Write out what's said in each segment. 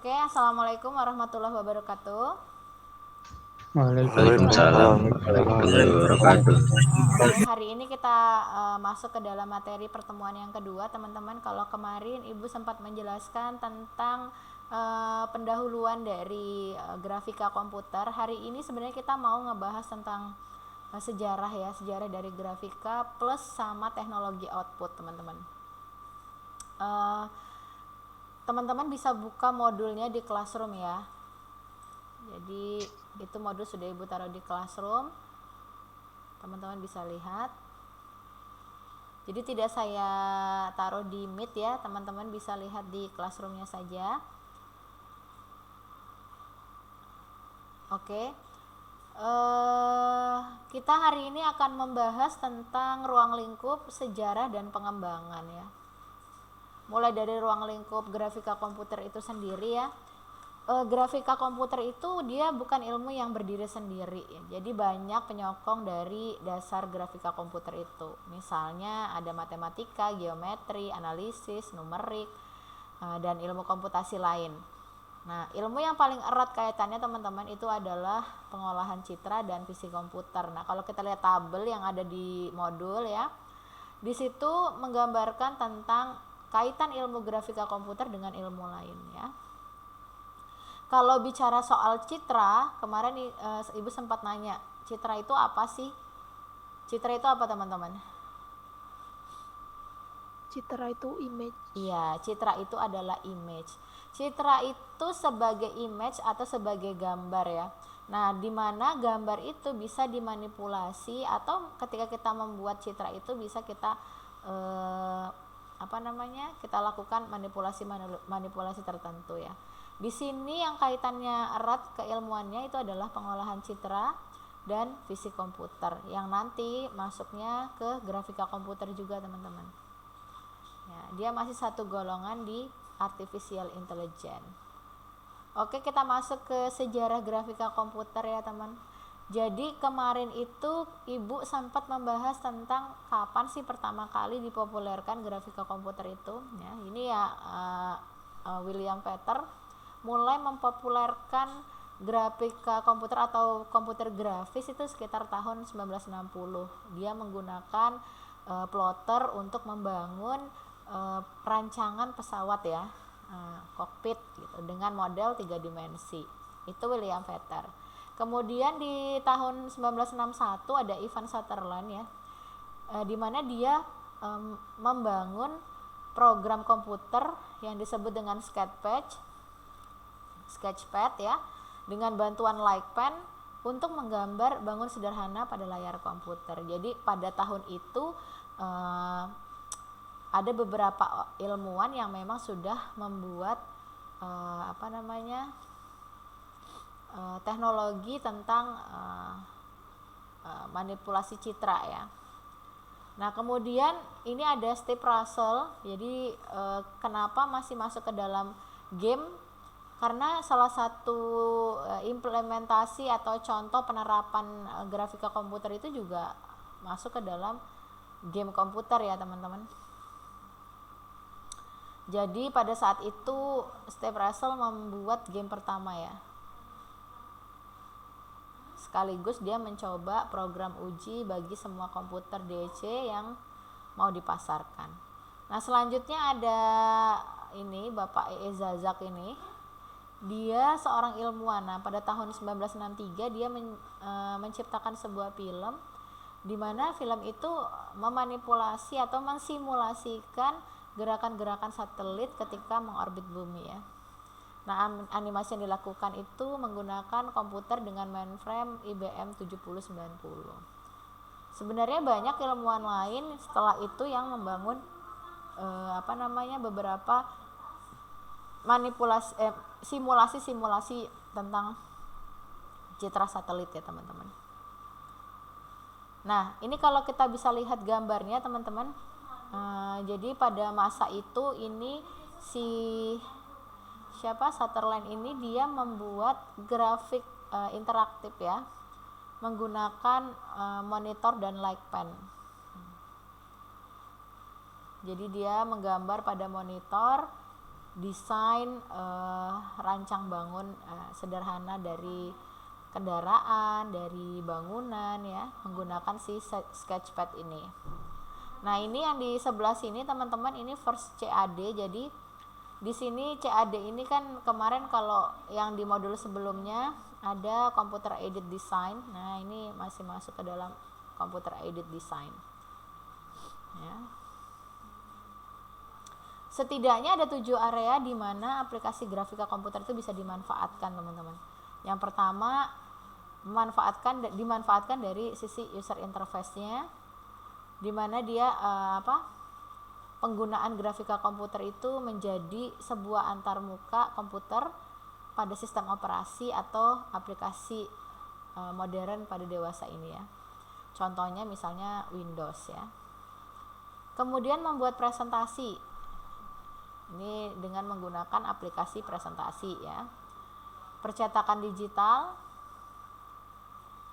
Oke, assalamualaikum warahmatullahi wabarakatuh. Waalaikumsalam warahmatullahi wabarakatuh. Oke, hari ini kita masuk ke dalam materi pertemuan yang kedua, teman-teman. Kalau kemarin Ibu sempat menjelaskan tentang pendahuluan dari grafika komputer, hari ini sebenarnya kita mau ngebahas tentang sejarah ya, sejarah dari grafika plus sama teknologi output, teman-teman. Uh, Teman-teman bisa buka modulnya di Classroom ya. Jadi itu modul sudah Ibu taruh di Classroom. Teman-teman bisa lihat. Jadi tidak saya taruh di Meet ya, teman-teman bisa lihat di Classroom-nya saja. Oke. Kita hari ini akan membahas tentang ruang lingkup, sejarah dan pengembangan ya. Mulai dari ruang lingkup grafika komputer itu sendiri ya. Grafika komputer itu dia bukan ilmu yang berdiri sendiri ya. Jadi banyak penyokong dari dasar grafika komputer itu. Misalnya ada matematika, geometri, analisis, numerik, dan ilmu komputasi lain. Nah, ilmu yang paling erat kaitannya teman-teman itu adalah pengolahan citra dan fisik komputer. Nah, kalau kita lihat tabel yang ada di modul ya, di situ menggambarkan tentang kaitan ilmu grafika komputer dengan ilmu lain ya. Kalau bicara soal citra, kemarin Ibu sempat nanya, citra itu apa sih? Citra itu apa teman-teman? Citra itu image. Iya, citra itu adalah image. Citra itu sebagai image atau sebagai gambar ya. Nah, di mana gambar itu bisa dimanipulasi atau ketika kita membuat citra itu bisa kita kita lakukan manipulasi tertentu ya. Di sini yang kaitannya erat keilmuannya itu adalah pengolahan citra dan fisik komputer yang nanti masuknya ke grafika komputer juga teman-teman. Ya, dia masih satu golongan di artificial intelligence. Oke, kita masuk ke sejarah grafika komputer ya teman. Jadi kemarin itu Ibu sempat membahas tentang kapan sih pertama kali dipopulerkan grafika komputer itu. Ya, ini ya William Fetter mulai mempopulerkan grafika komputer atau komputer grafis itu sekitar tahun 1960. Dia menggunakan plotter untuk membangun perancangan pesawat ya, kokpit gitu, dengan model 3 dimensi. Itu William Fetter. Kemudian di tahun 1961 ada Ivan Sutherland ya, di mana dia membangun program komputer yang disebut dengan Sketchpad ya, dengan bantuan LikePen untuk menggambar bangun sederhana pada layar komputer. Jadi pada tahun itu ada beberapa ilmuwan yang memang sudah membuat teknologi tentang manipulasi citra ya. Nah, kemudian ini ada Steve Russell. Jadi kenapa masih masuk ke dalam game? Karena salah satu implementasi atau contoh penerapan grafika komputer itu juga masuk ke dalam game komputer ya, teman-teman. Jadi pada saat itu Steve Russell membuat game pertama ya. Sekaligus dia mencoba program uji bagi semua komputer DC yang mau dipasarkan. Nah, selanjutnya ada ini Bapak E. Zazak ini. Dia seorang ilmuwan. Nah, pada tahun 1963 dia menciptakan sebuah film di mana film itu memanipulasi atau mensimulasikan gerakan-gerakan satelit ketika mengorbit bumi ya. Nah, animasi yang dilakukan itu menggunakan komputer dengan mainframe IBM 7090. Sebenarnya banyak ilmuwan lain setelah itu yang membangun beberapa simulasi tentang citra satelit ya, teman-teman. Nah, ini kalau kita bisa lihat gambarnya, teman-teman. Jadi pada masa itu ini Sutherland ini dia membuat grafik interaktif ya, menggunakan monitor dan LikePen. Jadi dia menggambar pada monitor desain rancang bangun sederhana dari kendaraan, dari bangunan ya, menggunakan si sketchpad ini. Nah, ini yang di sebelah sini teman-teman, ini first CAD. Jadi di sini CAD ini kan kemarin kalau yang di modul sebelumnya ada computer aided design. Nah, ini masih masuk ke dalam computer aided design. Ya. Setidaknya ada 7 area di mana aplikasi grafika komputer itu bisa dimanfaatkan, teman-teman. Yang pertama, dimanfaatkan dari sisi user interface-nya, di mana dia penggunaan grafika komputer itu menjadi sebuah antarmuka komputer pada sistem operasi atau aplikasi modern pada dewasa ini ya. Contohnya misalnya Windows ya. Kemudian membuat presentasi. Ini dengan menggunakan aplikasi presentasi ya. Percetakan digital.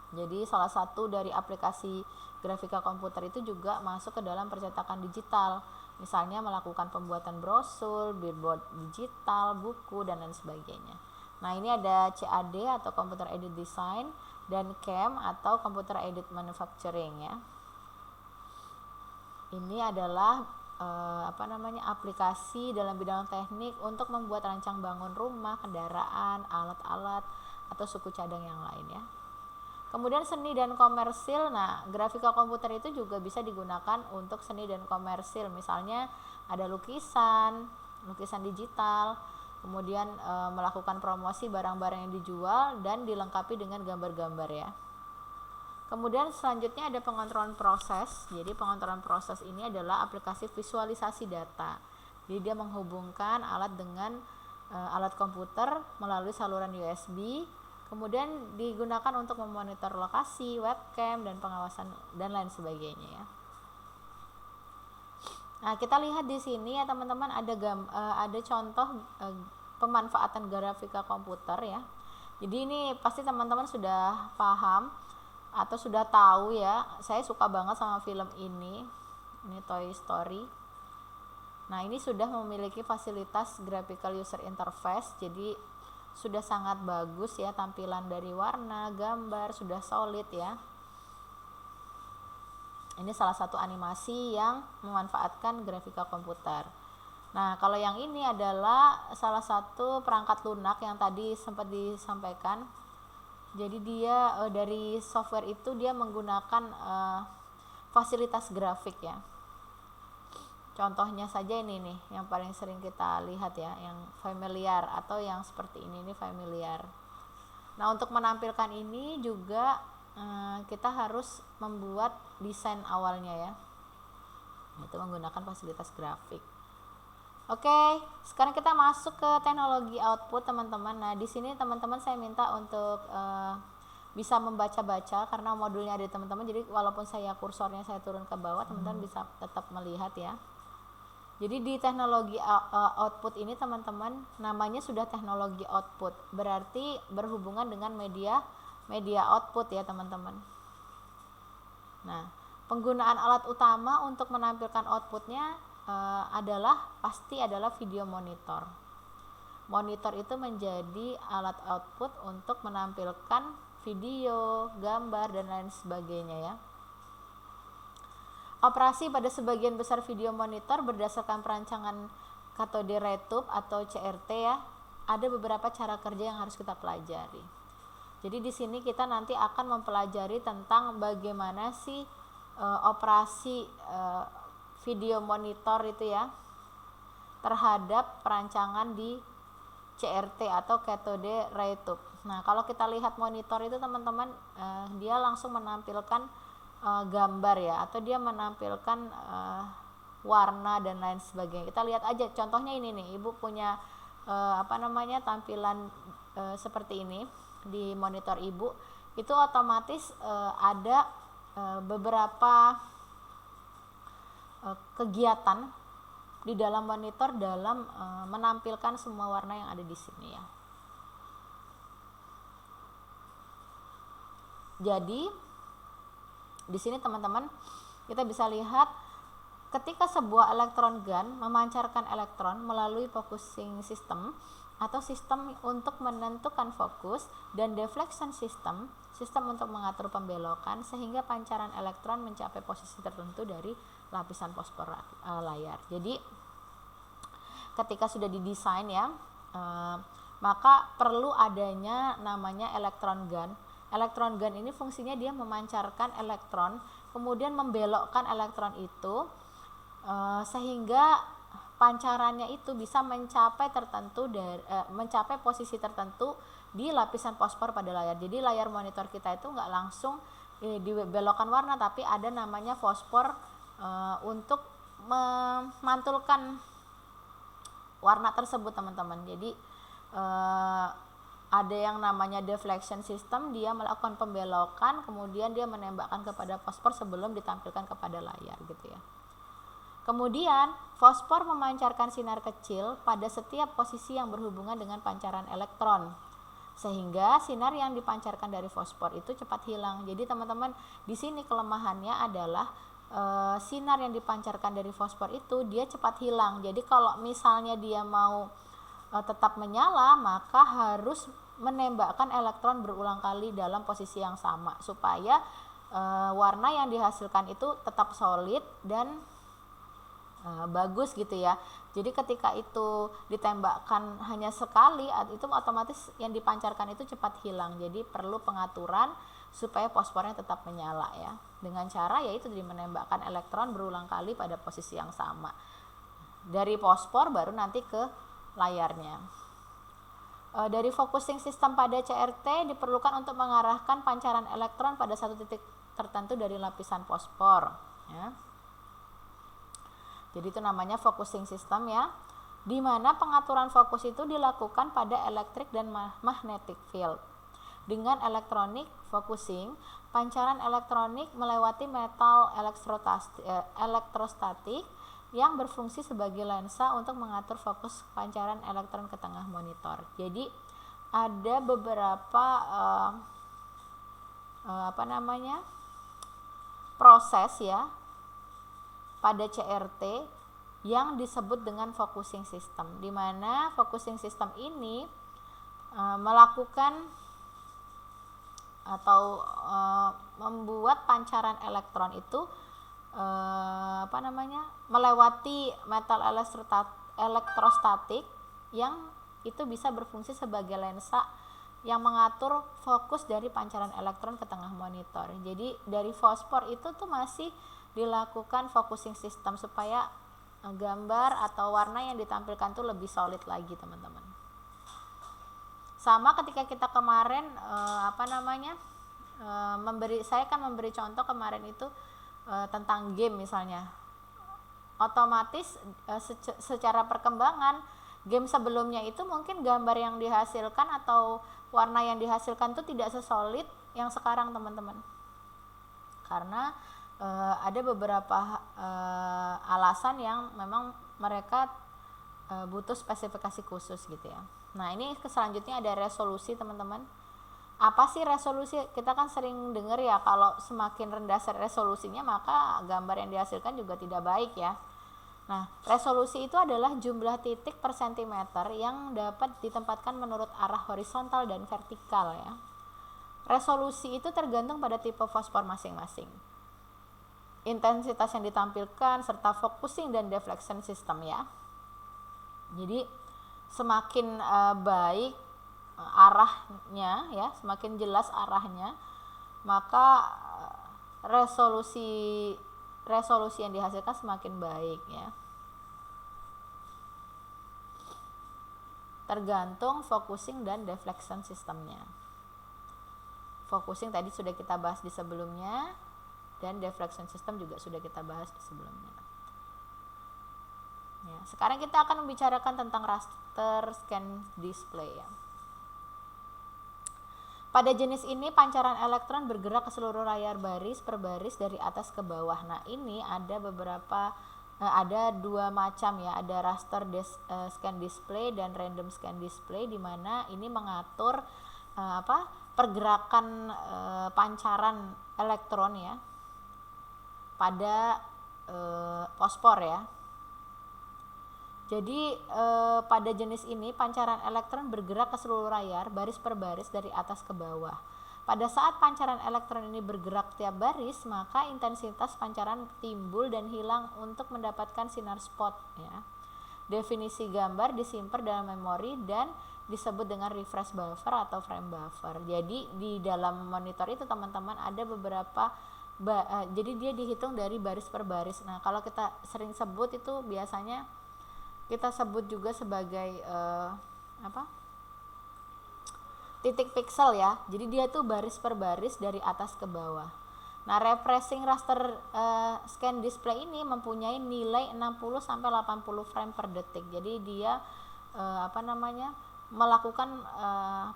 Jadi salah satu dari aplikasi grafika komputer itu juga masuk ke dalam percetakan digital. Misalnya melakukan pembuatan brosur, billboard digital, buku dan lain sebagainya. Nah, ini ada CAD atau computer aided design dan CAM atau computer aided manufacturing ya. Ini adalah aplikasi dalam bidang teknik untuk membuat rancang bangun rumah, kendaraan, alat-alat atau suku cadang yang lain ya. Kemudian seni dan komersil. Nah, grafika komputer itu juga bisa digunakan untuk seni dan komersil. Misalnya ada lukisan digital, kemudian melakukan promosi barang-barang yang dijual dan dilengkapi dengan gambar-gambar ya. Kemudian selanjutnya ada pengontrolan proses. Jadi pengontrolan proses ini adalah aplikasi visualisasi data. Jadi dia menghubungkan alat dengan alat komputer melalui saluran USB. Kemudian digunakan untuk memonitor lokasi, webcam dan pengawasan dan lain sebagainya ya. Nah, kita lihat di sini ya teman-teman, ada contoh pemanfaatan grafika komputer ya. Jadi ini pasti teman-teman sudah paham atau sudah tahu ya. Saya suka banget sama film ini Toy Story. Nah, ini sudah memiliki fasilitas graphical user interface, jadi sudah sangat bagus ya, tampilan dari warna, gambar sudah solid ya. Ini salah satu animasi yang memanfaatkan grafika komputer. Nah, kalau yang ini adalah salah satu perangkat lunak yang tadi sempat disampaikan. Jadi dia dari software itu dia menggunakan fasilitas grafik ya. Contohnya saja ini nih yang paling sering kita lihat ya, yang familiar atau yang seperti ini familiar. Nah, untuk menampilkan ini juga kita harus membuat desain awalnya ya. Itu menggunakan fasilitas grafik. Oke, sekarang kita masuk ke teknologi output teman-teman. Nah, di sini teman-teman saya minta untuk bisa membaca-baca karena modulnya ada teman-teman. Jadi walaupun saya kursornya saya turun ke bawah, teman-teman bisa tetap melihat ya. Jadi di teknologi output ini teman-teman namanya sudah teknologi output. Berarti berhubungan dengan media output ya teman-teman. Nah, penggunaan alat utama untuk menampilkan outputnya pasti adalah video monitor. Monitor itu menjadi alat output untuk menampilkan video, gambar dan lain sebagainya ya. Operasi pada sebagian besar video monitor berdasarkan perancangan katode ray tube atau CRT ya. Ada beberapa cara kerja yang harus kita pelajari. Jadi di sini kita nanti akan mempelajari tentang bagaimana sih operasi video monitor itu ya terhadap perancangan di CRT atau cathode ray tube. Nah, kalau kita lihat monitor itu teman-teman, dia langsung menampilkan gambar ya, atau dia menampilkan warna dan lain sebagainya. Kita lihat aja contohnya ini nih, Ibu punya tampilan seperti ini di monitor Ibu. Itu otomatis ada beberapa kegiatan di dalam monitor dalam menampilkan semua warna yang ada di sini ya. Jadi di sini teman-teman kita bisa lihat ketika sebuah elektron gun memancarkan elektron melalui focusing system atau sistem untuk menentukan fokus, dan deflection system, sistem untuk mengatur pembelokan sehingga pancaran elektron mencapai posisi tertentu dari lapisan fosfor layar. Jadi ketika sudah didesain ya, maka perlu adanya namanya elektron gun. Elektron gun ini fungsinya dia memancarkan elektron, kemudian membelokkan elektron itu sehingga pancarannya itu bisa mencapai mencapai posisi tertentu di lapisan fosfor pada layar. Jadi layar monitor kita itu nggak langsung dibelokkan warna, tapi ada namanya fosfor untuk memantulkan warna tersebut, teman-teman. Jadi ada yang namanya deflection system, dia melakukan pembelokan, kemudian dia menembakkan kepada fosfor sebelum ditampilkan kepada layar gitu ya. Kemudian fosfor memancarkan sinar kecil pada setiap posisi yang berhubungan dengan pancaran elektron, sehingga sinar yang dipancarkan dari fosfor itu cepat hilang. Jadi teman-teman, di sini kelemahannya adalah sinar yang dipancarkan dari fosfor itu dia cepat hilang. Jadi kalau misalnya dia mau tetap menyala, maka harus menembakkan elektron berulang kali dalam posisi yang sama supaya warna yang dihasilkan itu tetap solid dan bagus gitu ya. Jadi ketika itu ditembakkan hanya sekali, itu otomatis yang dipancarkan itu cepat hilang. Jadi perlu pengaturan supaya fosfornya tetap menyala ya, dengan cara yaitu menembakkan elektron berulang kali pada posisi yang sama dari fosfor baru nanti ke layarnya. Dari focusing system pada CRT diperlukan untuk mengarahkan pancaran elektron pada satu titik tertentu dari lapisan fosfor ya. Jadi itu namanya focusing system ya, di mana pengaturan fokus itu dilakukan pada electric dan magnetic field. Dengan elektronik focusing, pancaran elektronik melewati metal elektrostatik yang berfungsi sebagai lensa untuk mengatur fokus pancaran elektron ke tengah monitor. Jadi ada beberapa proses ya pada CRT yang disebut dengan focusing system, di mana focusing system ini melakukan atau membuat pancaran elektron itu melewati metal elektrostatik yang itu bisa berfungsi sebagai lensa yang mengatur fokus dari pancaran elektron ke tengah monitor. Jadi dari fosfor itu tuh masih dilakukan focusing system supaya gambar atau warna yang ditampilkan tuh lebih solid lagi, teman-teman. Sama ketika kita kemarin saya kan memberi contoh kemarin itu tentang game misalnya. Otomatis secara perkembangan game sebelumnya itu mungkin gambar yang dihasilkan atau warna yang dihasilkan tuh tidak sesolid yang sekarang, teman-teman. Karena ada beberapa alasan yang memang mereka butuh spesifikasi khusus gitu ya. Nah ini selanjutnya ada resolusi, teman-teman. Apa sih resolusi? Kita kan sering dengar ya, kalau semakin rendah resolusinya maka gambar yang dihasilkan juga tidak baik ya. Nah resolusi itu adalah jumlah titik per sentimeter yang dapat ditempatkan menurut arah horizontal dan vertikal ya. Resolusi itu tergantung pada tipe fosfor masing-masing, intensitas yang ditampilkan, serta focusing dan deflection system ya. Jadi semakin baik arahnya ya, semakin jelas arahnya, maka resolusi yang dihasilkan semakin baik ya. Tergantung focusing dan deflection sistemnya. Focusing tadi sudah kita bahas di sebelumnya, dan deflection system juga sudah kita bahas di sebelumnya. Ya, sekarang kita akan membicarakan tentang raster scan display ya. Pada jenis ini pancaran elektron bergerak ke seluruh layar baris per baris dari atas ke bawah. Nah ini ada dua macam ya, ada raster scan display dan random scan display, di mana ini mengatur pergerakan pancaran elektron ya pada fosfor ya. Jadi pada jenis ini pancaran elektron bergerak ke seluruh layar baris per baris dari atas ke bawah. Pada saat pancaran elektron ini bergerak tiap baris, maka intensitas pancaran timbul dan hilang untuk mendapatkan sinar spot ya. Definisi gambar disimpan dalam memori dan disebut dengan refresh buffer atau frame buffer. Jadi di dalam monitor itu teman-teman ada beberapa jadi dia dihitung dari baris per baris. Nah, kalau kita sering sebut itu biasanya kita sebut juga sebagai titik pixel ya. Jadi dia tuh baris per baris dari atas ke bawah. Nah, refreshing raster scan display ini mempunyai nilai 60 sampai 80 frame per detik. Jadi dia melakukan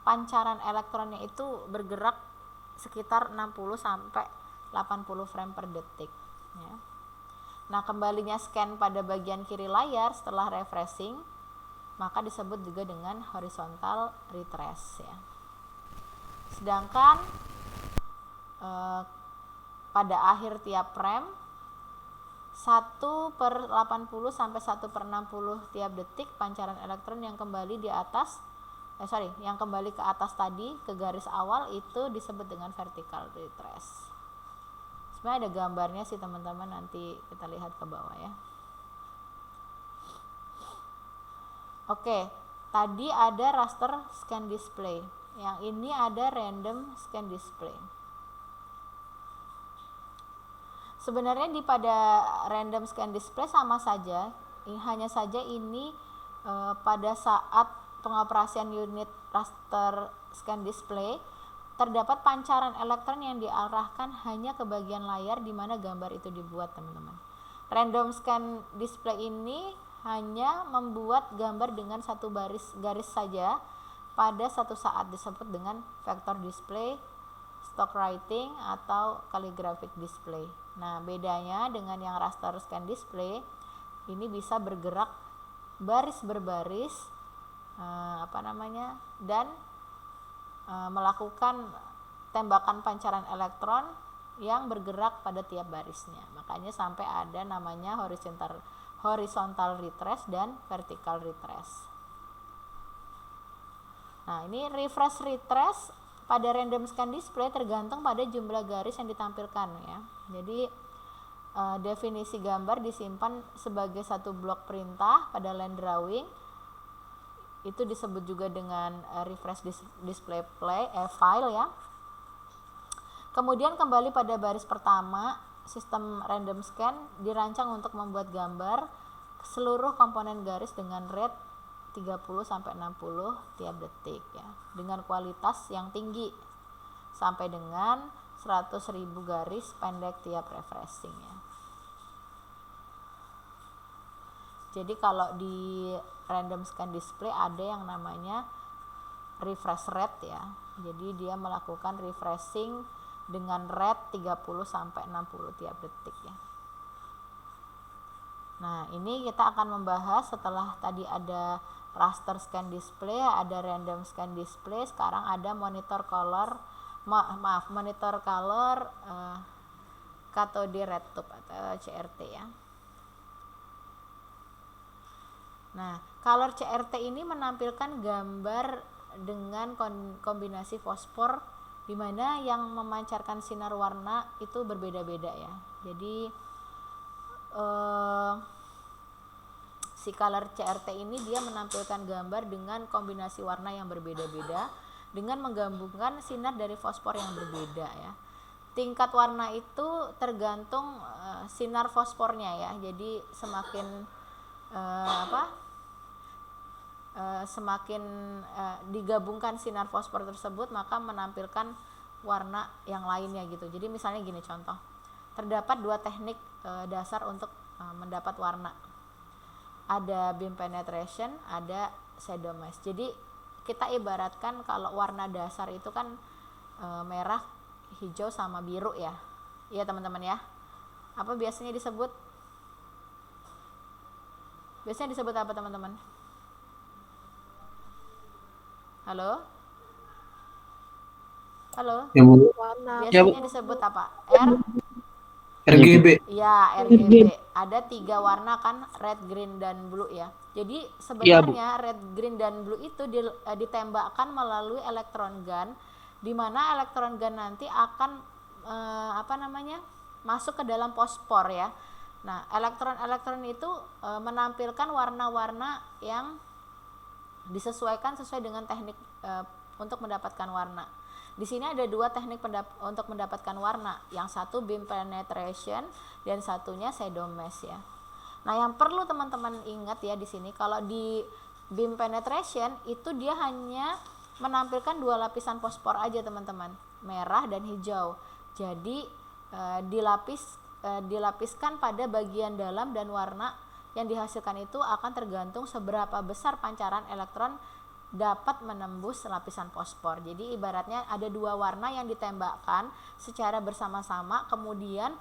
pancaran elektronnya itu bergerak sekitar 60 sampai 80 frame per detik ya. Nah, kembalinya scan pada bagian kiri layar setelah refreshing maka disebut juga dengan horizontal retrace ya. Sedangkan pada akhir tiap frame 1/80 sampai 1/60 tiap detik pancaran elektron yang kembali yang kembali ke atas tadi ke garis awal itu disebut dengan vertical retrace. Sebenarnya ada gambarnya sih teman-teman, nanti kita lihat ke bawah ya. Oke, tadi ada raster scan display. Yang ini ada random scan display. Sebenarnya pada random scan display sama saja, hanya saja ini pada saat pengoperasian unit raster scan display terdapat pancaran elektron yang diarahkan hanya ke bagian layar di mana gambar itu dibuat, teman-teman. Random scan display ini hanya membuat gambar dengan satu garis saja pada satu saat, disebut dengan vector display, stock writing atau calligraphic display. Nah, bedanya dengan yang raster scan display ini bisa bergerak baris berbaris dan melakukan tembakan pancaran elektron yang bergerak pada tiap barisnya. Makanya sampai ada namanya horizontal retrace dan vertical retrace. Nah, ini refresh retrace pada random scan display tergantung pada jumlah garis yang ditampilkan ya. Jadi definisi gambar disimpan sebagai satu blok perintah pada line drawing. Itu disebut juga dengan refresh display file ya. Kemudian kembali pada baris pertama, sistem random scan dirancang untuk membuat gambar seluruh komponen garis dengan rate 30 sampai 60 tiap detik ya, dengan kualitas yang tinggi sampai dengan 100.000 garis pendek tiap refreshing ya. Jadi kalau di random scan display ada yang namanya refresh rate ya. Jadi dia melakukan refreshing dengan rate 30 sampai 60 tiap detik ya. Nah, ini kita akan membahas setelah tadi ada raster scan display, ada random scan display, sekarang ada monitor color cathode ray tube atau CRT ya. Nah, color CRT ini menampilkan gambar dengan kombinasi fosfor di mana yang memancarkan sinar warna itu berbeda-beda ya. Jadi si color CRT ini dia menampilkan gambar dengan kombinasi warna yang berbeda-beda dengan menggabungkan sinar dari fosfor yang berbeda ya. Tingkat warna itu tergantung sinar fosfornya ya. Jadi semakin semakin digabungkan sinar fosfor tersebut maka menampilkan warna yang lainnya gitu. Jadi misalnya gini contoh, terdapat dua teknik dasar untuk mendapat warna, ada beam penetration, ada shadow mask. Jadi kita ibaratkan kalau warna dasar itu kan merah, hijau sama biru ya, iya teman-teman ya. Apa biasanya disebut apa teman-teman? Halo? Warna Biasanya disebut apa? R, RGB. Ya, RGB. Ada 3 warna kan, red, green, dan blue ya. Jadi Iya, Bu. sebenarnya red, green, dan blue itu ditembakkan melalui elektron gun, di mana elektron gun nanti akan masuk ke dalam fosfor ya. Nah, elektron-elektron itu menampilkan warna-warna yang disesuaikan sesuai dengan teknik untuk mendapatkan warna. Di sini ada 2 teknik untuk mendapatkan warna. Yang satu beam penetration dan satunya shadow mesh ya. Nah, yang perlu teman-teman ingat ya di sini, kalau di beam penetration itu dia hanya menampilkan 2 lapisan fosfor aja teman-teman, merah dan hijau. Jadi dilapiskan pada bagian dalam, dan warna yang dihasilkan itu akan tergantung seberapa besar pancaran elektron dapat menembus lapisan fosfor. Jadi ibaratnya ada 2 warna yang ditembakkan secara bersama-sama, kemudian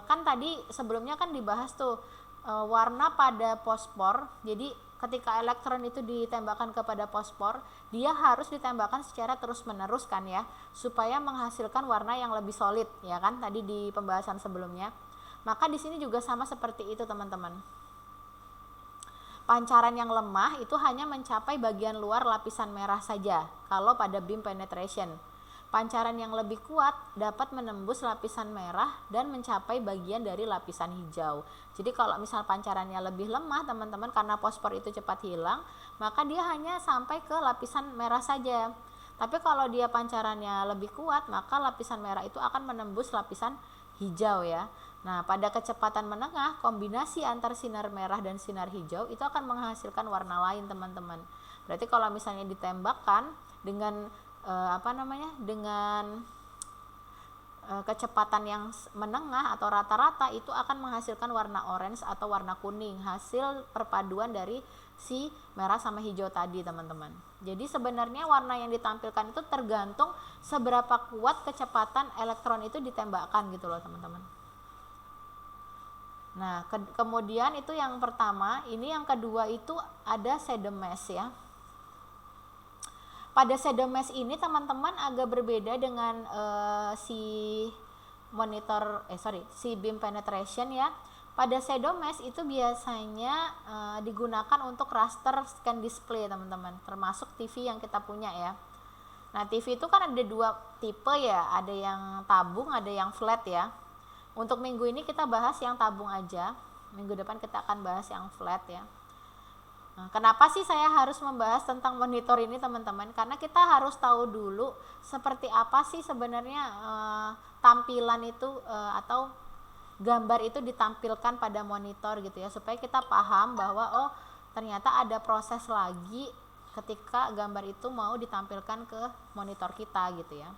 kan tadi sebelumnya kan dibahas tuh warna pada fosfor. Jadi ketika elektron itu ditembakkan kepada fosfor, dia harus ditembakkan secara terus-menerus kan ya, supaya menghasilkan warna yang lebih solid ya kan, tadi di pembahasan sebelumnya. Maka di sini juga sama seperti itu teman-teman. Pancaran yang lemah itu hanya mencapai bagian luar lapisan merah saja kalau pada beam penetration. Pancaran yang lebih kuat dapat menembus lapisan merah dan mencapai bagian dari lapisan hijau. Jadi kalau misal pancarannya lebih lemah teman-teman, karena fosfor itu cepat hilang, maka dia hanya sampai ke lapisan merah saja. Tapi kalau dia pancarannya lebih kuat, maka lapisan merah itu akan menembus lapisan hijau ya. Nah, pada kecepatan menengah, kombinasi antar sinar merah dan sinar hijau itu akan menghasilkan warna lain teman-teman. Berarti kalau misalnya ditembakkan dengan kecepatan yang menengah atau rata-rata, itu akan menghasilkan warna orange atau warna kuning, hasil perpaduan dari si merah sama hijau tadi teman-teman. Jadi sebenarnya warna yang ditampilkan itu tergantung seberapa kuat kecepatan elektron itu ditembakkan gitu loh teman-teman. Nah, kemudian itu yang pertama. Ini yang kedua itu ada shadow mesh ya. Pada shadow mesh ini teman-teman agak berbeda dengan si beam penetration ya. Pada shadow mesh itu biasanya digunakan untuk raster scan display teman-teman, termasuk TV yang kita punya ya. Nah, TV itu kan ada 2 tipe ya, ada yang tabung, ada yang flat ya. Untuk minggu ini kita bahas yang tabung aja, minggu depan kita akan bahas yang flat ya. Nah, kenapa sih saya harus membahas tentang monitor ini teman-teman? Karena kita harus tahu dulu seperti apa sih sebenarnya tampilan itu atau gambar itu ditampilkan pada monitor gitu ya, supaya kita paham bahwa ternyata ada proses lagi ketika gambar itu mau ditampilkan ke monitor kita gitu ya.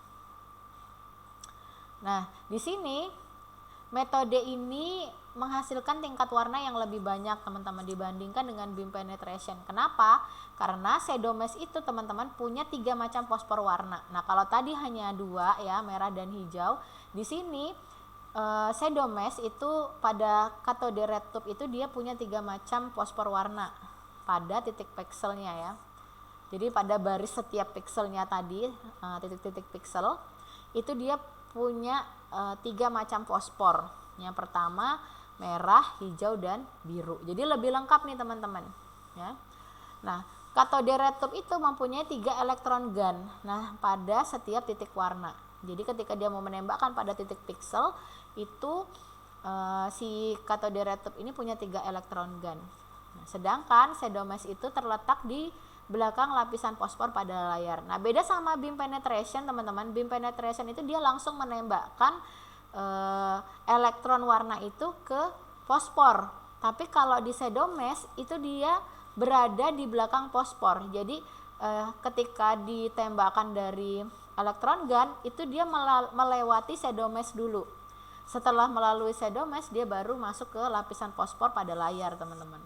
Nah, di sini metode ini menghasilkan tingkat warna yang lebih banyak teman-teman dibandingkan dengan beam penetration. Kenapa? Karena shadow mesh itu teman-teman punya 3 macam fosfor warna. Nah, kalau tadi hanya 2 ya, merah dan hijau, di sini shadow mesh itu pada cathode ray tube itu dia punya 3 macam fosfor warna pada titik pixelnya ya. Jadi pada baris setiap pixelnya tadi, titik-titik pixel itu dia punya 3 macam fosfor. Yang pertama merah, hijau, dan biru. Jadi lebih lengkap nih teman-teman ya. Nah, cathode ray tube itu mempunyai 3 elektron gun pada setiap titik warna. Jadi ketika dia mau menembakkan pada titik pixel itu si cathode ray tube ini punya 3 elektron gun. Nah, sedangkan shadow mesh itu terletak di belakang lapisan fosfor pada layar. Nah, beda sama beam penetration teman-teman. Beam penetration itu dia langsung menembakkan elektron warna itu ke fosfor. Tapi kalau di shadow mesh itu dia berada di belakang fosfor. Jadi ketika ditembakkan dari elektron gun itu dia melewati shadow mesh dulu. Setelah melalui shadow mesh dia baru masuk ke lapisan fosfor pada layar teman-teman.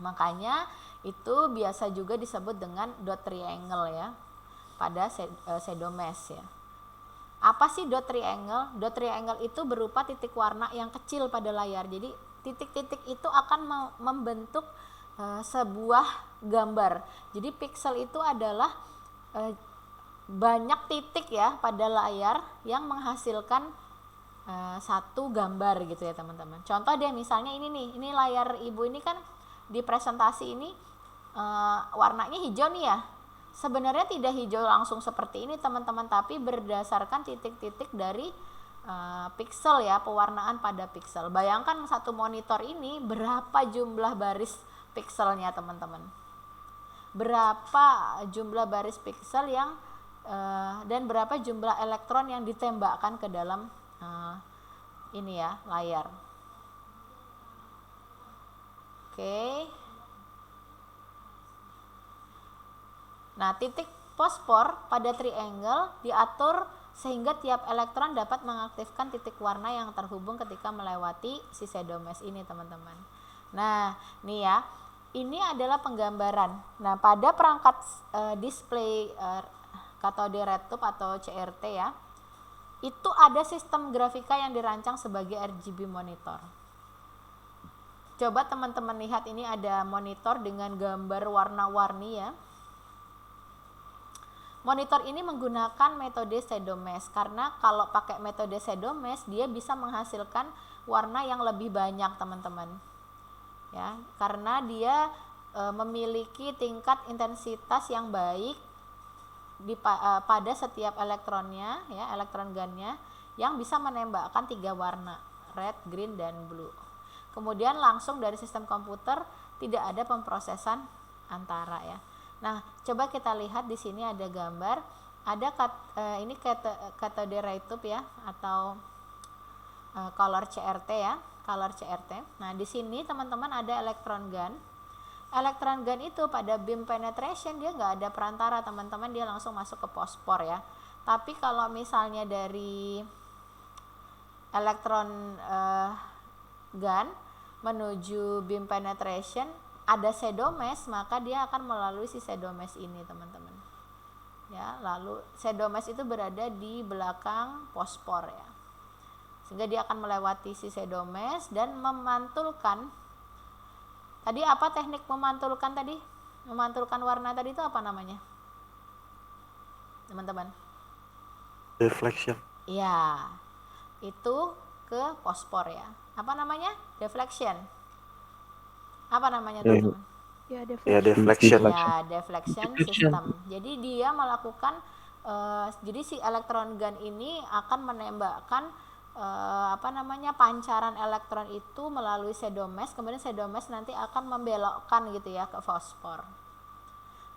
Makanya itu biasa juga disebut dengan dot triangle ya pada shadow mesh ya. Apa sih dot triangle? Dot triangle itu berupa titik warna yang kecil pada layar. Jadi titik-titik itu akan membentuk sebuah gambar. Jadi pixel itu adalah banyak titik ya pada layar yang menghasilkan satu gambar gitu ya teman-teman. Contoh deh misalnya ini nih, ini layar ibu ini kan di presentasi ini warnanya hijau nih ya. Sebenarnya tidak hijau langsung seperti ini teman-teman, tapi berdasarkan titik-titik dari pixel ya, pewarnaan pada pixel. Bayangkan satu monitor ini berapa jumlah baris pixelnya teman-teman. Berapa jumlah baris pixel yang dan berapa jumlah elektron yang ditembakkan ke dalam ini ya, layar. Oke. Nah, titik fosfor pada triangle diatur sehingga tiap elektron dapat mengaktifkan titik warna yang terhubung ketika melewati si pseudomesh ini, teman-teman. Nah, nih ya. Ini adalah penggambaran. Nah, pada perangkat display cathode ray tube atau CRT ya, itu ada sistem grafika yang dirancang sebagai RGB monitor. Coba teman-teman lihat, ini ada monitor dengan gambar warna-warni ya. Monitor ini menggunakan metode pseudomesh karena kalau pakai metode pseudomesh dia bisa menghasilkan warna yang lebih banyak teman-teman. Ya, karena dia memiliki tingkat intensitas yang baik pada setiap elektronnya ya, elektron gunnya yang bisa menembakkan 3 warna, red, green, dan blue. Kemudian langsung dari sistem komputer, tidak ada pemrosesan antara ya. Nah, coba kita lihat di sini ada gambar, ada ini cathode ray tube ya, atau color CRT ya, color CRT. Nah, di sini teman-teman ada elektron gun. Elektron gun itu pada beam penetration dia nggak ada perantara teman-teman, dia langsung masuk ke fosfor ya. Tapi kalau misalnya dari elektron gun menuju beam penetration ada pseudomesh, maka dia akan melalui si pseudomesh ini teman-teman. Ya, lalu pseudomesh itu berada di belakang fosfor ya. Sehingga dia akan melewati si pseudomesh dan memantulkan. Tadi apa teknik memantulkan tadi? Memantulkan warna tadi itu apa namanya? Teman-teman. Deflection. Iya. Itu ke fosfor ya. Apa namanya? Deflection. Apa namanya teman-teman? Ya, Ya, deflection. Ya, deflection system. Jadi dia melakukan jadi si elektron gun ini akan menembakkan pancaran elektron itu melalui pseudomesh, kemudian pseudomesh nanti akan membelokkan gitu ya ke fosfor.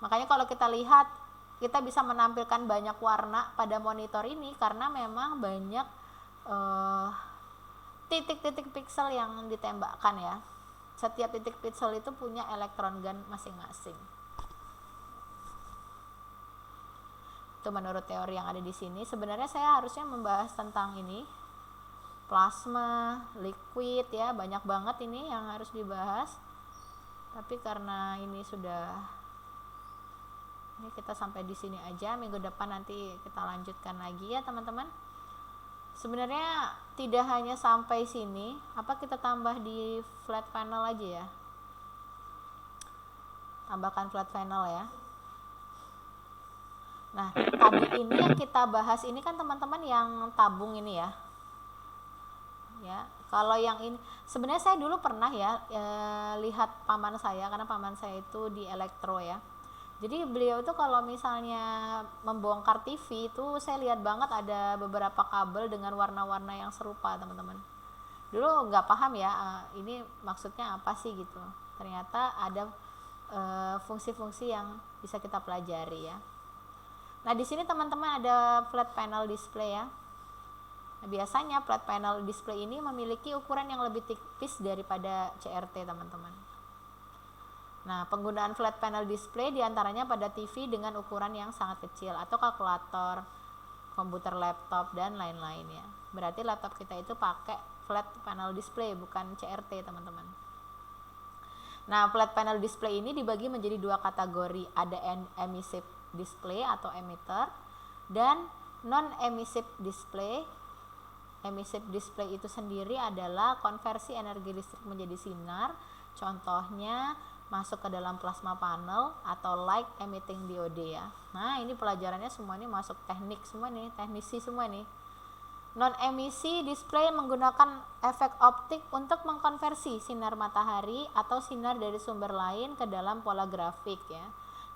Makanya kalau kita lihat, kita bisa menampilkan banyak warna pada monitor ini karena memang banyak titik-titik pixel yang ditembakkan ya. Setiap titik pixel itu punya elektron gun masing-masing. Itu menurut teori yang ada di sini. Sebenarnya saya harusnya membahas tentang ini, plasma, liquid ya, banyak banget ini yang harus dibahas. Tapi karena ini kita sampai di sini aja, minggu depan nanti kita lanjutkan lagi ya teman-teman. Sebenarnya tidak hanya sampai sini, apa kita tambah di flat panel aja ya. Tambahkan flat panel ya. Nah, tadi ini yang kita bahas ini kan teman-teman yang tabung ini ya. Ya, kalau yang ini sebenarnya saya dulu pernah ya lihat paman saya, karena paman saya itu di elektro ya. Jadi beliau itu kalau misalnya membongkar TV itu saya lihat banget ada beberapa kabel dengan warna-warna yang serupa teman-teman. Dulu nggak paham ya ini maksudnya apa sih gitu. Ternyata ada fungsi-fungsi yang bisa kita pelajari ya. Nah di sini teman-teman ada flat panel display ya. Nah, biasanya flat panel display ini memiliki ukuran yang lebih tipis daripada CRT teman-teman. Nah, penggunaan flat panel display diantaranya pada TV dengan ukuran yang sangat kecil atau kalkulator, komputer laptop, dan lain-lain ya. Berarti laptop kita itu pakai flat panel display, bukan CRT teman-teman. Nah, flat panel display ini dibagi menjadi 2 kategori. Ada emissive display atau emitter dan non-emissive display. Emissive display itu sendiri adalah konversi energi listrik menjadi sinar. Contohnya masuk ke dalam plasma panel atau light emitting diode ya. Nah, ini pelajarannya semua ini masuk teknik semua nih, teknisi semua nih. Non-emisi display menggunakan efek optik untuk mengkonversi sinar matahari atau sinar dari sumber lain ke dalam pola grafik ya.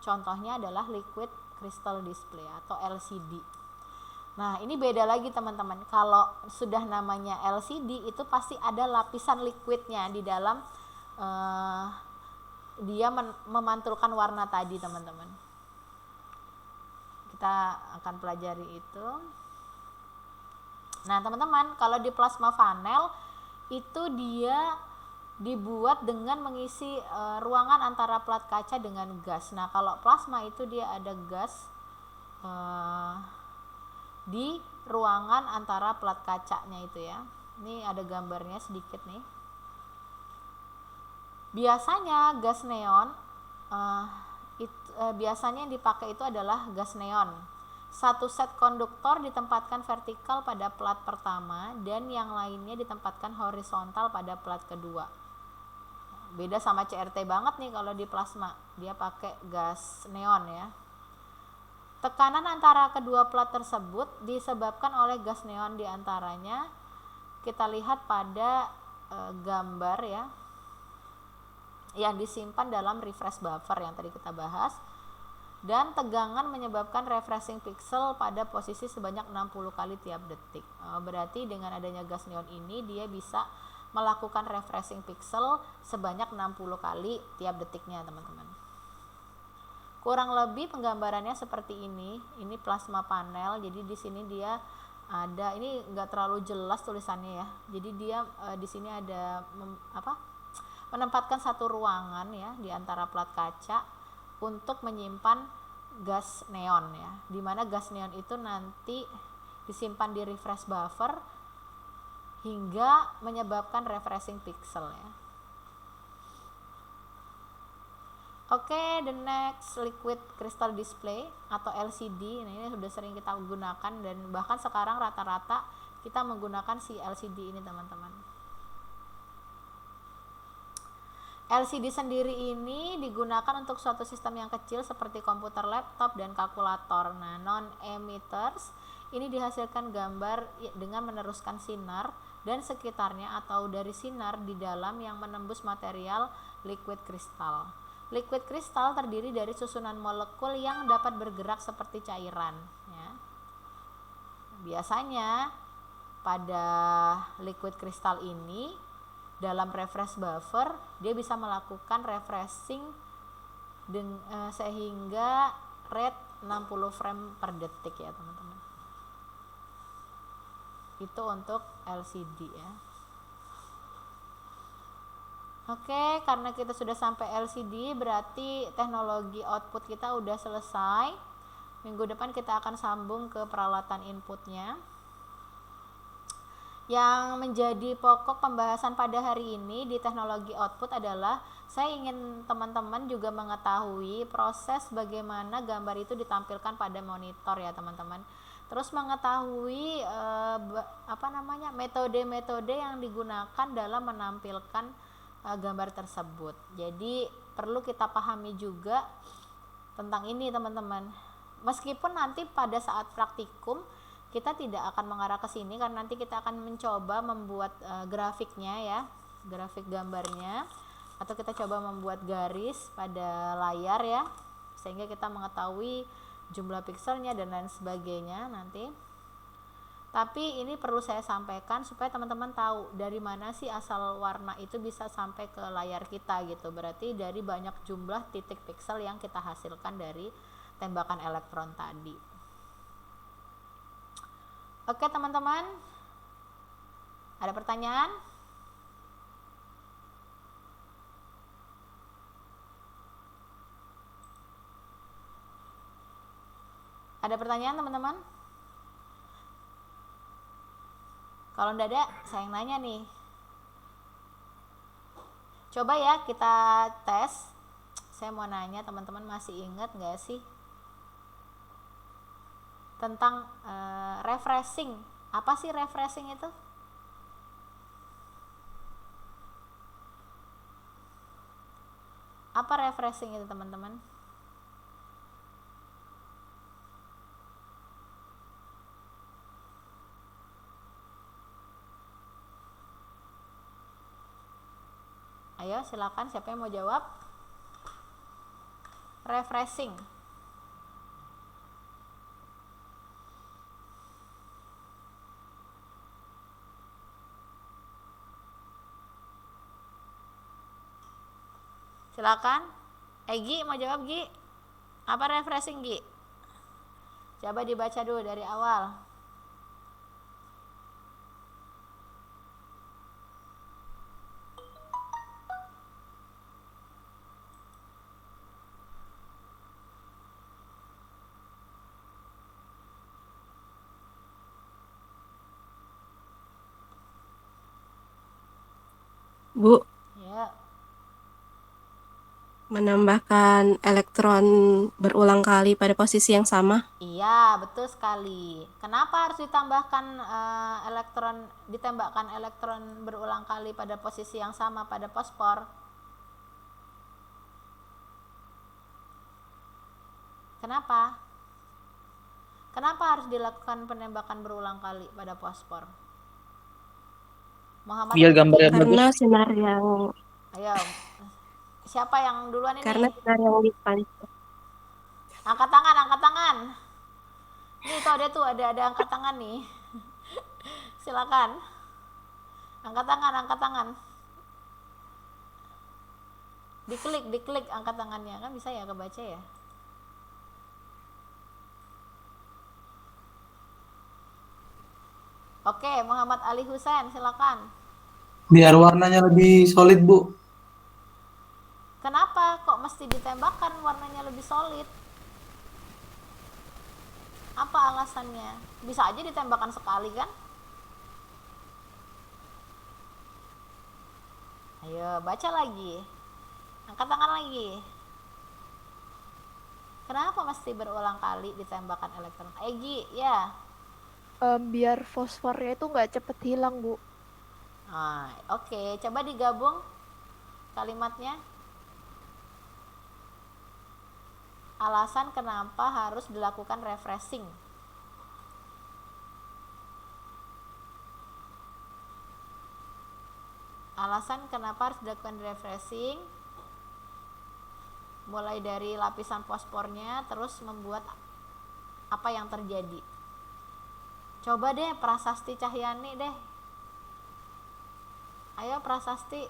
Contohnya adalah liquid crystal display atau LCD. Nah, ini beda lagi teman-teman. Kalau sudah namanya LCD itu pasti ada lapisan liquidnya di dalam dia memantulkan warna tadi, teman-teman. Kita akan pelajari itu. Nah, teman-teman, kalau di plasma funnel itu dia dibuat dengan mengisi ruangan antara plat kaca dengan gas. Nah, kalau plasma itu dia ada gas di ruangan antara plat kacanya itu ya. Ini ada gambarnya sedikit nih. Biasanya gas neon biasanya yang dipakai itu adalah gas neon. Satu set konduktor ditempatkan vertikal pada plat pertama dan yang lainnya ditempatkan horizontal pada plat kedua. Beda sama CRT banget nih kalau di plasma, dia pakai gas neon ya. Tekanan antara kedua plat tersebut disebabkan oleh gas neon diantaranya. Kita lihat pada gambar ya, yang disimpan dalam refresh buffer yang tadi kita bahas. Dan tegangan menyebabkan refreshing pixel pada posisi sebanyak 60 kali tiap detik. Berarti dengan adanya gas neon ini dia bisa melakukan refreshing pixel sebanyak 60 kali tiap detiknya, teman-teman. Kurang lebih penggambarannya seperti ini. Ini plasma panel. Jadi di sini dia ada, ini enggak terlalu jelas tulisannya ya. Jadi dia di sini ada menempatkan satu ruangan ya di antara plat kaca untuk menyimpan gas neon ya, dimana gas neon itu nanti disimpan di refresh buffer hingga menyebabkan refreshing pixel ya. Oke, the next liquid crystal display atau LCD. Nah, ini sudah sering kita gunakan dan bahkan sekarang rata-rata kita menggunakan si LCD ini, teman-teman. LCD sendiri ini digunakan untuk suatu sistem yang kecil seperti komputer laptop dan kalkulator. Nah, non-emitters ini dihasilkan gambar dengan meneruskan sinar dan sekitarnya atau dari sinar di dalam yang menembus material liquid kristal. Liquid kristal terdiri dari susunan molekul yang dapat bergerak seperti cairan ya. Biasanya pada liquid kristal ini dalam refresh buffer dia bisa melakukan refreshing sehingga rate 60 frame per detik ya, teman-teman. Itu untuk LCD ya. Oke, karena kita sudah sampai LCD berarti teknologi output kita udah selesai. Minggu depan kita akan sambung ke peralatan inputnya. Yang menjadi pokok pembahasan pada hari ini di teknologi output adalah saya ingin teman-teman juga mengetahui proses bagaimana gambar itu ditampilkan pada monitor ya, teman-teman. Terus mengetahui metode-metode yang digunakan dalam menampilkan gambar tersebut. Jadi perlu kita pahami juga tentang ini, teman-teman. Meskipun nanti pada saat praktikum kita tidak akan mengarah ke sini karena nanti kita akan mencoba membuat grafiknya ya, grafik gambarnya, atau kita coba membuat garis pada layar ya, sehingga kita mengetahui jumlah pikselnya dan lain sebagainya nanti. Tapi ini perlu saya sampaikan supaya teman-teman tahu dari mana sih asal warna itu bisa sampai ke layar kita gitu. Berarti dari banyak jumlah titik piksel yang kita hasilkan dari tembakan elektron tadi. Oke, teman-teman, ada pertanyaan? Ada pertanyaan, teman-teman? Kalau enggak ada, saya yang nanya nih. Coba ya kita tes. Saya mau nanya, teman-teman masih ingat nggak sih tentang refreshing? Apa sih refreshing itu? Apa refreshing itu, teman-teman? Ayo silakan, siapa yang mau jawab? Refreshing. Silakan. Gi mau jawab Gi? Apa refreshing Gi? Coba dibaca dulu dari awal. Bu, Ya. menambahkan elektron berulang kali pada posisi yang sama. Iya, betul sekali. Kenapa harus ditambahkan ditembakkan elektron berulang kali pada posisi yang sama pada fosfor? Kenapa? Kenapa harus dilakukan penembakan berulang kali pada fosfor? Muhammad, Biar gambarnya bagus. Karena sinar yang ayo. Siapa yang duluan ini? karena sinar yang dipancar. Angkat tangan, angkat tangan. Nih tuh ada ada angkat tangan nih. Silakan. Angkat tangan, angkat tangan. Diklik angkat tangannya, kan bisa ya kebaca ya. Oke, Muhammad Ali Husain, silakan. Biar warnanya lebih solid, Bu. Kenapa kok mesti ditembakkan warnanya lebih solid? Apa alasannya? Bisa aja ditembakkan sekali kan? Ayo, baca lagi. Angkat tangan lagi. Kenapa mesti berulang kali ditembakkan elektron? Egi, ya. Biar fosfornya itu nggak cepet hilang, Bu. Oke. Coba digabung kalimatnya. Alasan kenapa harus dilakukan refreshing. Alasan kenapa harus dilakukan refreshing, mulai dari lapisan fosfornya terus membuat apa yang terjadi. Coba deh Prasasti Cahyani deh. Ayo Prasasti.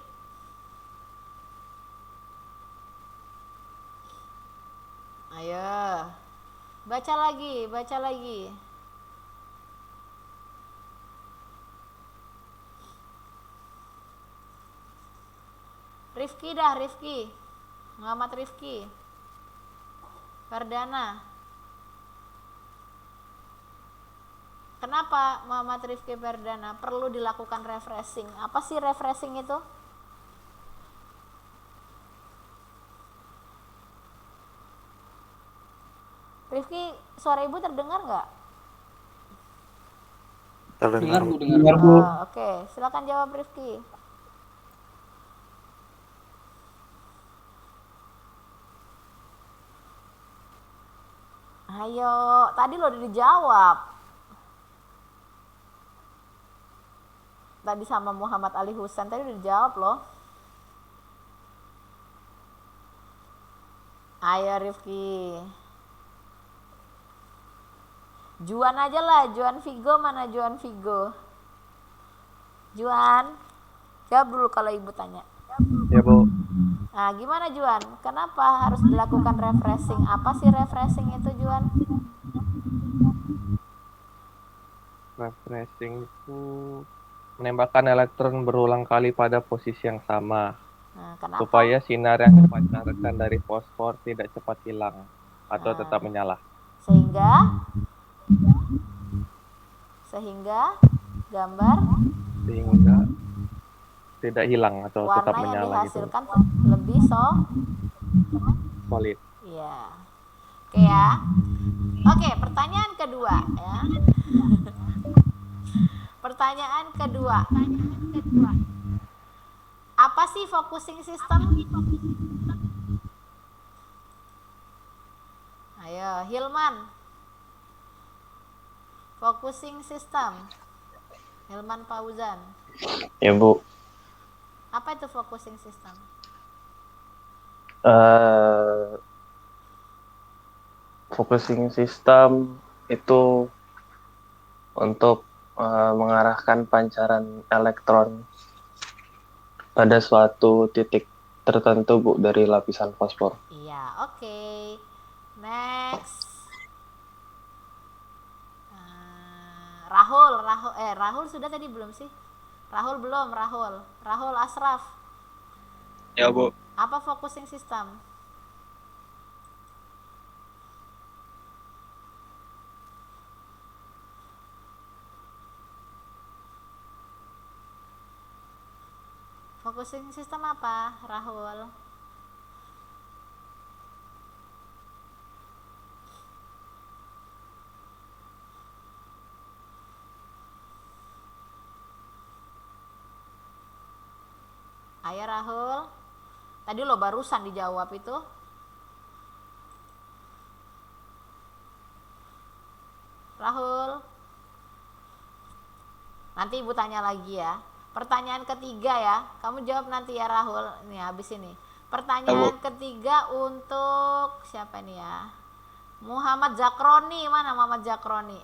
Ayo. Baca lagi, baca lagi. Rifki dah, Rifki. Muhammad Rifki. Perdana. Kenapa Muhammad Rifki Perdana perlu dilakukan refreshing? Apa sih refreshing itu? Rifki, suara ibu terdengar nggak? Terdengar. Bu, dengar, Bu. Oke. Silakan jawab Rifki. Ayo, tadi lo udah dijawab. Tadi sama Muhammad Ali Husain tadi udah dijawab loh. Ayo Rifki. Juan aja lah, Juan Vigo, mana Juan Vigo? Juan, jawab dulu kalau ibu tanya. Ya, Bu. Nah, gimana Juan? Kenapa harus dilakukan refreshing? Apa sih refreshing itu Juan? Refreshing itu menembakkan elektron berulang kali pada posisi yang sama Nah, kenapa? supaya sinar yang dipancarkan dari fosfor tidak cepat hilang atau tetap menyala. Sehingga gambar Sehingga tidak hilang atau tetap warna yang menyala gitu. dihasilkan lebih Solid. Iya. Oke ya. Oke, pertanyaan kedua ya. Pertanyaan kedua. Apa sih focusing system? Ayo, Hilman. Focusing system. Hilman Fauzan. Ya, Bu. Apa Apa itu focusing system? Focusing system itu untuk mengarahkan pancaran elektron pada suatu titik tertentu, Bu, dari lapisan fosfor. Iya, oke. Next. Rahul sudah tadi belum sih? Rahul belum, Rahul Asraf. Ya, Bu. Apa focusing system? Focusing system apa, Rahul? Ayo Rahul. Tadi lo barusan dijawab itu. Rahul. Nanti ibu tanya lagi ya. Pertanyaan ketiga ya. Kamu jawab nanti ya Rahul. Nih habis ini. Pertanyaan ketiga untuk siapa nih ya? Muhammad Zakroni. Mana Muhammad Zakroni?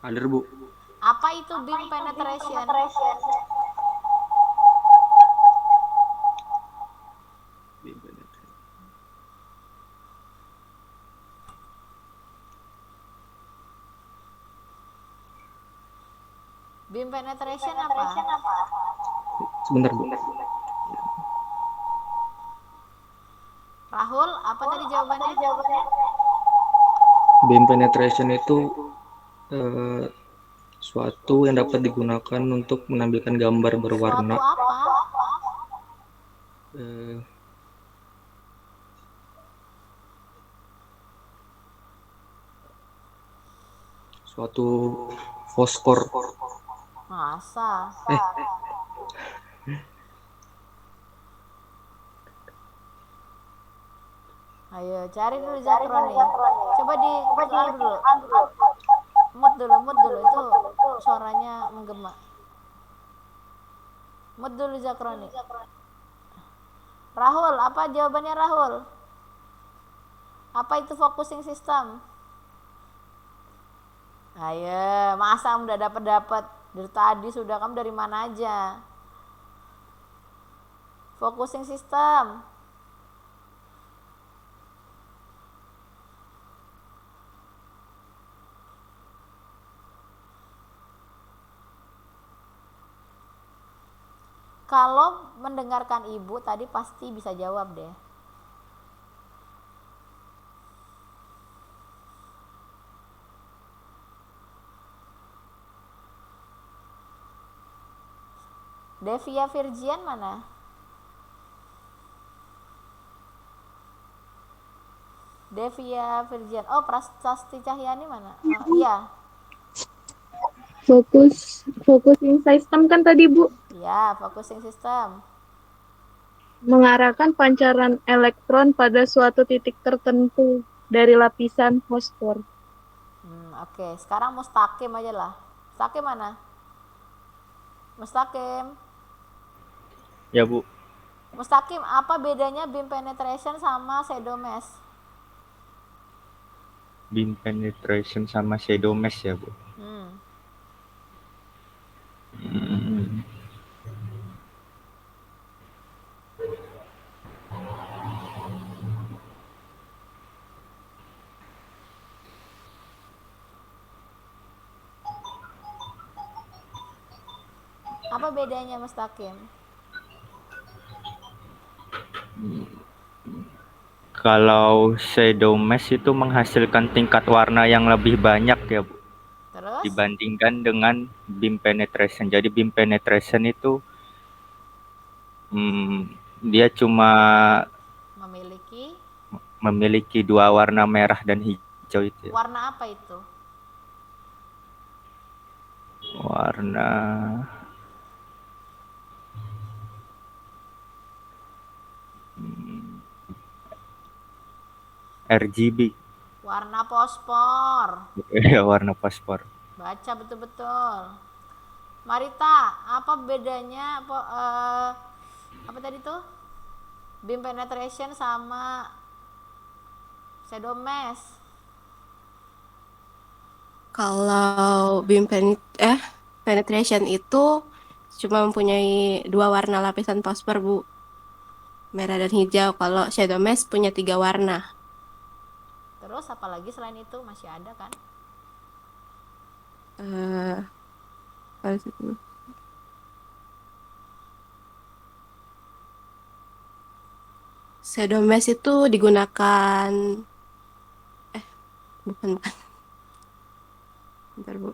Hadir, Bu. Apa itu beam penetration? Beam penetration apa? Sebentar, Bu. Rahul, apa tadi jawabannya? Beam penetration itu suatu yang dapat digunakan untuk menampilkan gambar berwarna. Suatu apa? Suatu fosfor. Masa? Ayo cari dulu Zakroni. Coba di dulu. Mute dulu itu suaranya menggema. Mute dulu Zakroni. Rahul, apa jawabannya Rahul? Apa itu focusing system? Ayo, masa kamu udah dapat dari tadi sudah, kamu dari mana aja? Focusing system. Kalau mendengarkan ibu tadi pasti bisa jawab deh. Devia Virgian mana? Devia Virgian. Oh, Prasasti Cahyani mana? Oh, iya. Focusing system kan tadi, Bu, Iya, focusing system. mengarahkan pancaran elektron pada suatu titik tertentu dari lapisan fosfor. Oke. Sekarang Mustaqim aja lah. Mustaqim mana? Mustaqim. Ya, Bu. Mustaqim, apa bedanya beam penetration sama shadow mesh? Beam penetration sama shadow mesh ya, Bu. Apa bedanya Mustaqim? Kalau shadow mesh itu menghasilkan tingkat warna yang lebih banyak ya, Bu, Terus? dibandingkan dengan beam penetration. Jadi beam penetration itu dia cuma memiliki dua warna merah dan hijau itu. Warna apa itu? Warna RGB. Warna fosfor. Ya, warna fosfor. Baca betul-betul. Marita, apa bedanya apa tadi tuh? Beam penetration sama shadow mesh. Kalau penetration itu cuma mempunyai 2 warna lapisan fosfor, Bu. Merah dan hijau. Kalau shadow mesh punya 3 warna. Terus apalagi selain itu masih ada kan? Apa itu? Shadow mesh itu digunakan bukan. Bentar, Bu.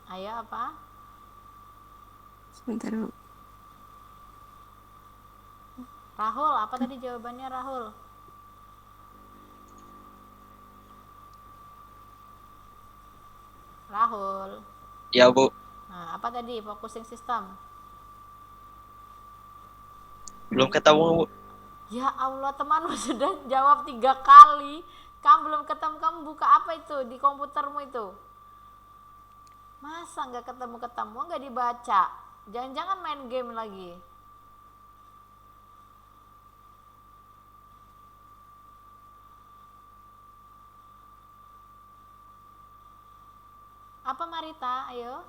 Ayo apa? Sebentar, Bu. Rahul, apa tadi jawabannya Rahul? Rahul. Ya, Bu. Nah, apa tadi focusing system? Belum ketemu, Bu. Ya Allah, temanmu sudah jawab 3 kali. Kamu belum ketemu, kamu buka apa itu di komputermu itu? Masa nggak ketemu, nggak dibaca? Jangan-jangan main game lagi. Apa Marita? Ayo.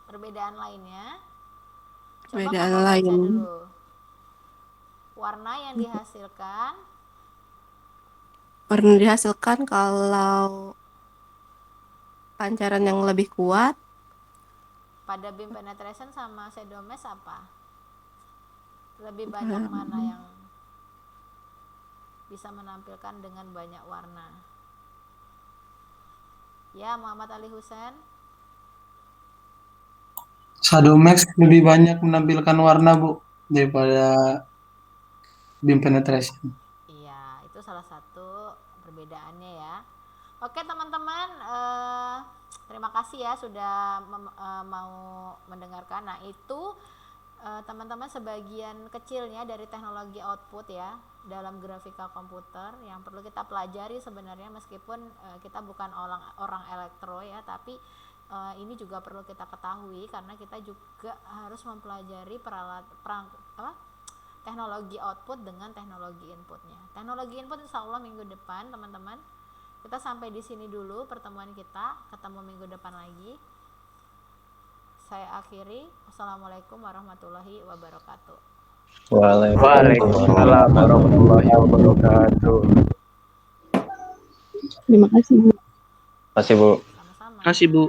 Perbedaan lainnya. Coba Perbedaan kamu baca lain. dulu. Warna yang dihasilkan. Warna dihasilkan kalau pancaran yang lebih kuat. Pada beam penetration sama shadow mesh apa? Lebih banyak mana yang bisa menampilkan dengan banyak warna? Ya, Muhammad Ali Husain. Shadow Max lebih banyak menampilkan warna, Bu, daripada beam penetration. Iya, itu salah satu perbedaannya ya. Oke teman-teman, terima kasih ya sudah mau mendengarkan. Nah itu teman-teman sebagian kecilnya dari teknologi output ya dalam grafika komputer yang perlu kita pelajari sebenarnya, meskipun kita bukan orang elektro ya, tapi ini juga perlu kita ketahui karena kita juga harus mempelajari teknologi output dengan teknologi inputnya. Teknologi input insya Allah minggu depan teman-teman. Kita sampai di sini dulu pertemuan kita, ketemu minggu depan lagi. Saya akhiri. Wassalamualaikum warahmatullahi wabarakatuh. Waalaikumsalam warahmatullahi wabarakatuh. Terima kasih, Bu. Makasih, Bu. Sama-sama. Kasih, Bu.